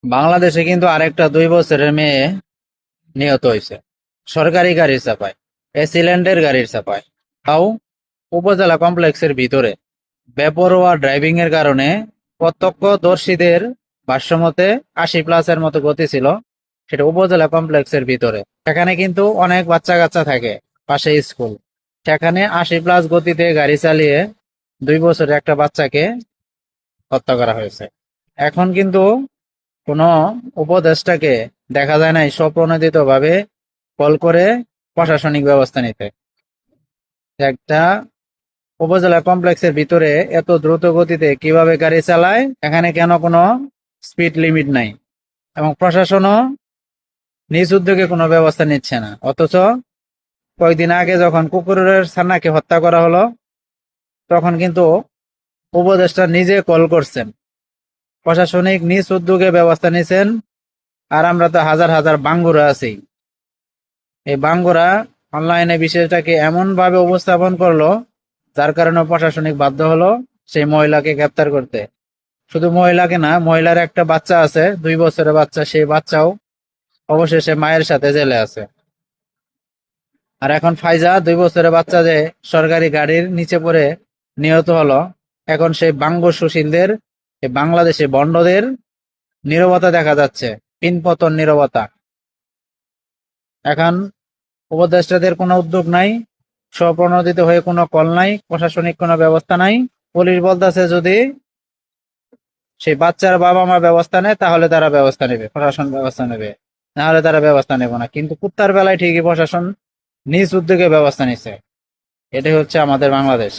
বাংলাদেশে কিন্তু আরেকটা 2 বছরের মেয়ে নিহত হয়েছে সরকারি গাড়ির চাপায়, এসিল্যান্ডের গাড়ির চাপায়, তাও উপজেলা কমপ্লেক্সের ভিতরে। বেপরোয়া ড্রাইভিং এর কারণে প্রত্যক্ষদর্শীদের ভাষ্যমতে 80+ মতো গতি ছিল, সেটা উপজেলা কমপ্লেক্সের ভিতরে। সেখানে কিন্তু অনেক বাচ্চা কাচ্চা থাকে, পাশে স্কুল। সেখানে 80+ গতিতে গাড়ি চালিয়ে 2 বছরের একটা বাচ্চাকে হত্যা করা হয়েছে। এখন কিন্তু কোনো উপদেষ্টাকে দেখা যায় নাই স্বপ্রণোদিত ভাবে কল করে প্রশাসনিক ব্যবস্থা নিতে। একটা উপজেলা কমপ্লেক্সের ভিতরে এত দ্রুত গতিতে কিভাবে গাড়ি চালায়, এখানে কেন কোনো স্পিড লিমিট নাই, এবং প্রশাসনও নিজ উদ্যোগে কোনো ব্যবস্থা নিচ্ছে না। অথচ কয়েকদিন আগে যখন কুকুরের ছানাকে হত্যা করা হলো, তখন কিন্তু উপদেষ্টা নিজে কল করছেন, প্রশাসনিক নিজ উদ্যোগে ব্যবস্থা নিছেন। আর আমরা তো হাজার হাজার বাঙ্গুরা আছি, এই বাঙ্গুরা অনলাইনে বিষয়টাকে এমন ভাবে উপস্থাপন করলো, যার কারণে প্রশাসনিক বাধ্য হলো সেই মহিলাকে গ্রেপ্তার করতে। শুধু মহিলাকে না, মহিলার একটা বাচ্চা আছে, 2 বছরের বাচ্চা, সেই বাচ্চাও অবশেষে মায়ের সাথে জেলে আছে। আর এখন ফাইজা, 2 বছরের বাচ্চা যে সরকারি গাড়ির নিচে পড়ে নিহত হলো, এখন সেই বাঙ্গুর সুশীলদের, এই বাংলাদেশে বন্ডদের নীরবতা দেখা যাচ্ছে, পিনপতন নীরবতা। এখন উপদেষ্টাদের কোনো উদ্যোগ নাই, স্বপ্রণোদিত হয়ে কোনো কল নাই, প্রশাসনিক কোনো ব্যবস্থা নাই। পুলিশ বলতেছে যদি সেই বাচ্চার বাবা মা ব্যবস্থা নেয় তাহলে তারা ব্যবস্থা নেবে, প্রশাসন ব্যবস্থা নেবে, না হলে তারা ব্যবস্থা নেবে না। কিন্তু কুত্তার বেলায় ঠিকই প্রশাসন নিজ উদ্যোগে ব্যবস্থা নিচ্ছে। এটাই হচ্ছে আমাদের বাংলাদেশ।